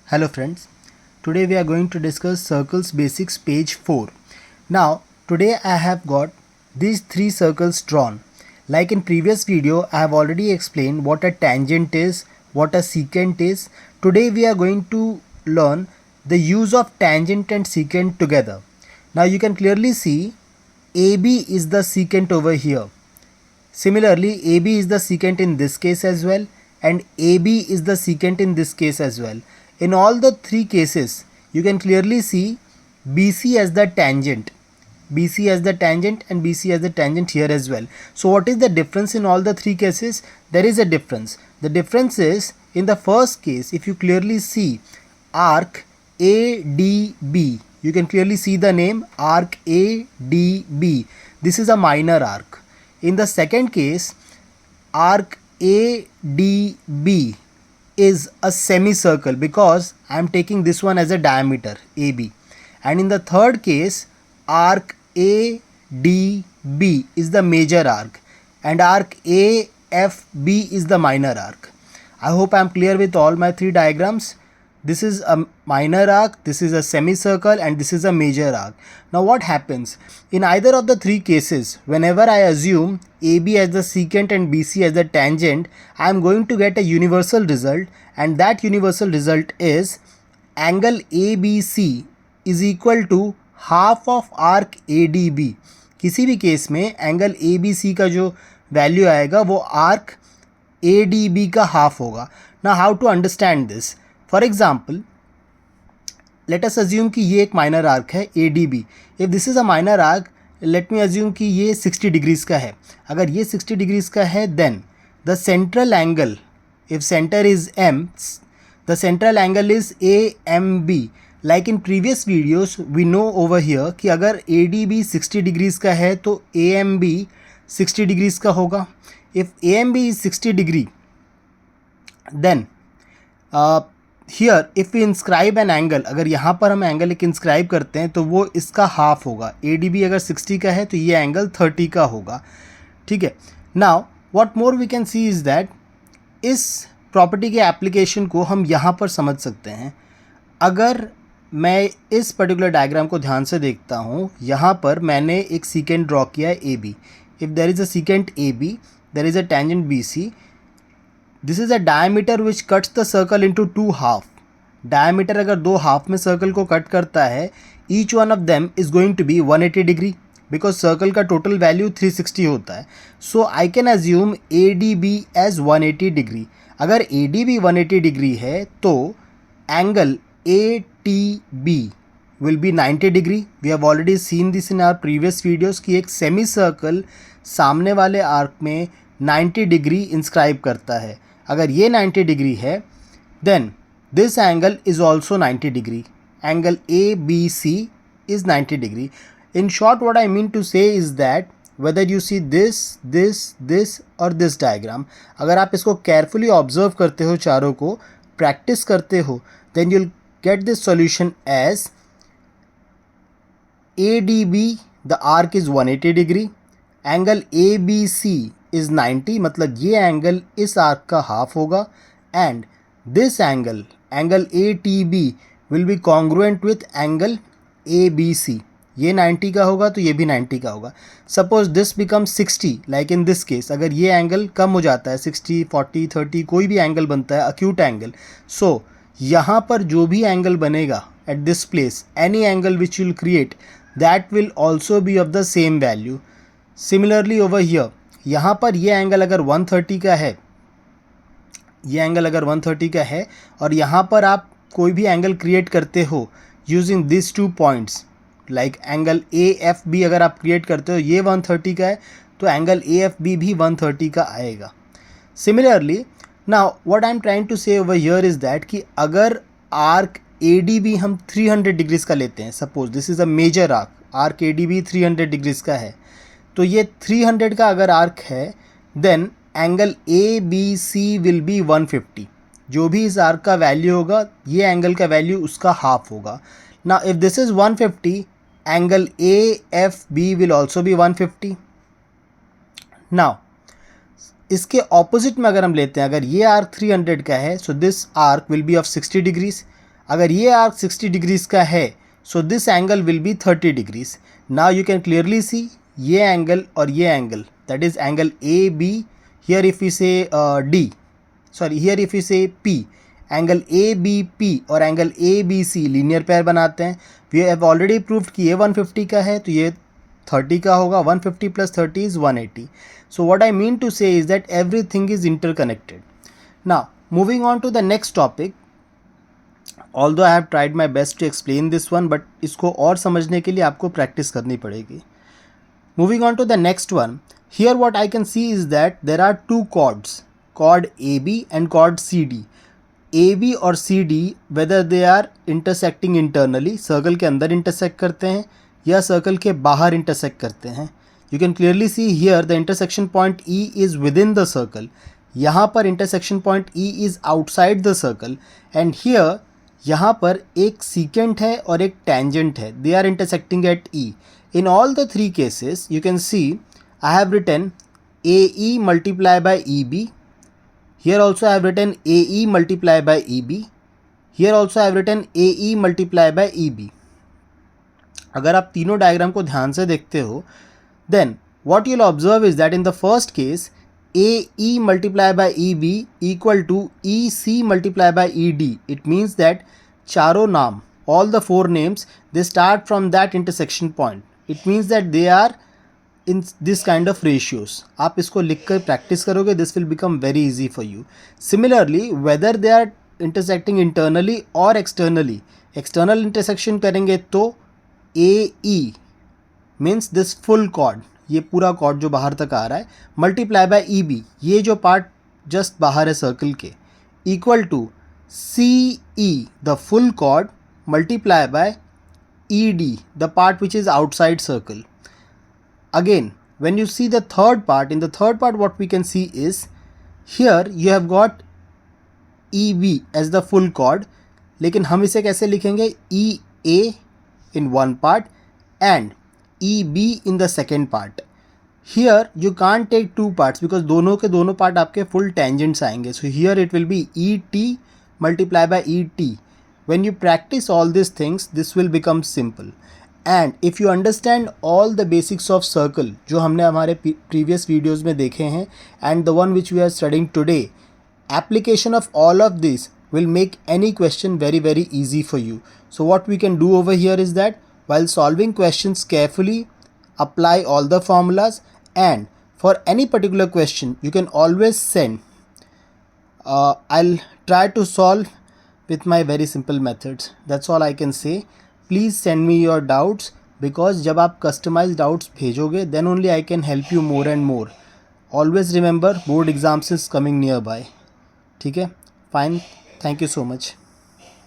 Hello friends, today we are going to discuss circles basics page 4. Now today I have got these three circles drawn. Like in previous video I have already explained what a tangent is, what a secant is. Today we are going to learn the use of tangent and secant together. Now you can clearly see AB is the secant over here. Similarly, AB is the secant in this case as well, and AB is the secant in this case as well. In all the three cases, you can clearly see BC as the tangent. BC as the tangent and BC as the tangent here as well. So what is the difference in all the three cases? There is a difference. The difference is, in the first case, if you clearly see arc ADB, you can clearly see the name arc ADB. This is a minor arc. In the second case, arc ADB is a semicircle because I am taking this one as a diameter AB. And in the third case, arc ADB is the major arc and arc AFB is the minor arc. I hope I am clear with all my three diagrams. This is a minor arc, this is a semicircle, and this is a major arc. Now what happens? In either of the three cases, whenever I assume AB as the secant and BC as the tangent, I am going to get a universal result, and that universal result is angle ABC is equal to half of arc ADB. किसी भी case में angle ABC का जो value आएगा वो arc ADB का half होगा. Now how to understand this? For example let us assume कि ये एक माइनर आर्क है ADB. If this is a minor arc, let me assume कि ये 60 डिग्रीज़ का है. अगर ये 60 डिग्रीज़ का है then the central angle, if centre is M, the central angle is AMB. Like in previous videos we know over here कि अगर ADB 60 डिग्रीज़ का है तो AMB 60 डिग्रीज़ का होगा. If AMB is 60 degree then here if we inscribe an angle, अगर यहाँ पर हम एंगल एक इंस्क्राइब करते हैं तो वो इसका हाफ होगा. ADB अगर 60 का है तो ये एंगल 30 का होगा. ठीक है. Now what more we can see is that इस प्रॉपर्टी के एप्लीकेशन को हम यहाँ पर समझ सकते हैं. अगर मैं इस पर्टिकुलर डायग्राम को ध्यान से देखता हूँ, यहाँ पर मैंने एक सीकेंट ड्रॉ किया है AB. If there is a secant AB, there is a tangent BC. This is a diameter which cuts the circle into two half. Diameter अगर दो हाफ में सर्कल को कट करता है, each one of them is going to be 180 degree because circle का total value 360 होता है. So I can assume ADB as 180 degree. अगर ADB 180 डिग्री है तो angle ATB will be 90 degree. We have already seen this in our previous videos कि एक semi circle सामने वाले आर्क में 90 डिग्री इंस्क्राइब करता है. अगर ये 90 डिग्री है then this angle is also 90 degree. Angle ABC is 90 degree. In short what I mean to say is that whether you see this और दिस डायग्राम, अगर आप इसको केयरफुली ऑब्जर्व करते हो, चारों को प्रैक्टिस करते हो, then you'll get this solution as ADB the arc is 180 degree, angle ABC is 90, मतलब ये एंगल इस आर्क का हाफ होगा, and this angle ATB will be congruent with angle ABC. ये 90 का होगा तो ये भी 90 का होगा. Suppose this become 60, like in this case. अगर ये एंगल कम हो जाता है 60, 40, 30, कोई भी एंगल बनता है अक्यूट एंगल, सो यहाँ पर जो भी एंगल बनेगा at this place, any angle which will create, that will also be of the same value. Similarly over here, यहाँ पर ये एंगल अगर 130 का है, ये एंगल अगर 130 का है और यहाँ पर आप कोई भी एंगल क्रिएट करते हो using this two points, like angle AFB अगर आप क्रिएट करते हो, ये 130 का है तो एंगल AFB भी 130 का आएगा. Similarly now what I am trying to say over here is that कि अगर आर्क ADB हम 300 डिग्रीज़ का लेते हैं, suppose this is a major arc ADB 300 degrees का है, तो ये 300 का अगर आर्क है then angle ABC will be 150. जो भी इस आर्क का वैल्यू होगा, ये एंगल का वैल्यू उसका हाफ होगा. ना if this is 150, angle AFB will also be 150. Now इसके ऑपोजिट में अगर हम लेते हैं, अगर ये आर्क 300 का है, so this arc will be of 60 degrees. अगर ये आर्क 60 डिग्रीज का है, so this angle will be 30 degrees. Now you can clearly see ये एंगल और ये angle, that is angle A B. Here if you say D, sorry here if you say P, angle A B P और angle A B C linear pair बनाते हैं. We have already proved कि ये 150 का है तो ये 30 का होगा. 150 plus 30 is 180. So what I mean to say is that everything is interconnected. Now moving on to the next topic. Although I have tried my best to explain this one, but इसको और समझने के लिए आपको practice करनी पड़ेगी. Moving on to the next one, here what I can see is that there are two chords, chord A B and chord C D. A B और C D whether they are intersecting internally, circle के अंदर intersect करते हैं या circle के बाहर intersect करते हैं. You can clearly see here the intersection point E is within the circle. यहाँ पर intersection point E is outside the circle. And here यहाँ पर एक सीकेंट है और एक टेंजेंट है. They are intersecting at E. In all the three cases you can see I have written A E multiply by E B. Here also I have written AE multiply by EB. Here also I have written AE multiply by EB. अगर आप तीनों diagram को ध्यान से देखते हो, then what you'll observe is that in the first case AE multiply by EB equal to EC multiply by ED. It means that चारों नाम, all the four names, they start from that intersection point. It means that they are in this kind of ratios. आप इसको लिख कर practice करोगे, this will become very easy for you. Similarly, whether they are intersecting internally or externally, external intersection करेंगे तो AE means this full chord, ये पूरा chord जो बाहर तक आ रहा है, multiply by EB, ये जो part just बाहर है सर्कल के, equal to CE the full chord multiply by ED the part which is outside circle. Again, when you see the third part, in the third part what we can see is here you have got EB as the full chord, लेकिन हम इसे कैसे लिखेंगे, EA in one part and EB in the second part. Here you can't take two parts because दोनों के दोनों part आपके full tangents आएंगे. So here it will be ET multiply by ET. When you practice all these things, this will become simple. And if you understand all the basics of circle जो हमने हमारे previous videos में देखे हैं and the one which we are studying today, application of all of this will make any question very very easy for you. So what we can do over here is that while solving questions carefully, apply all the formulas, and for any particular question you can always send. I'll try to solve with my very simple methods. That's all I can say. Please send me your doubts because जब आप customized doubts भेजोगे then only I can help you more and more. Always remember board exams is coming nearby. ठीक है, fine. Thank you so much.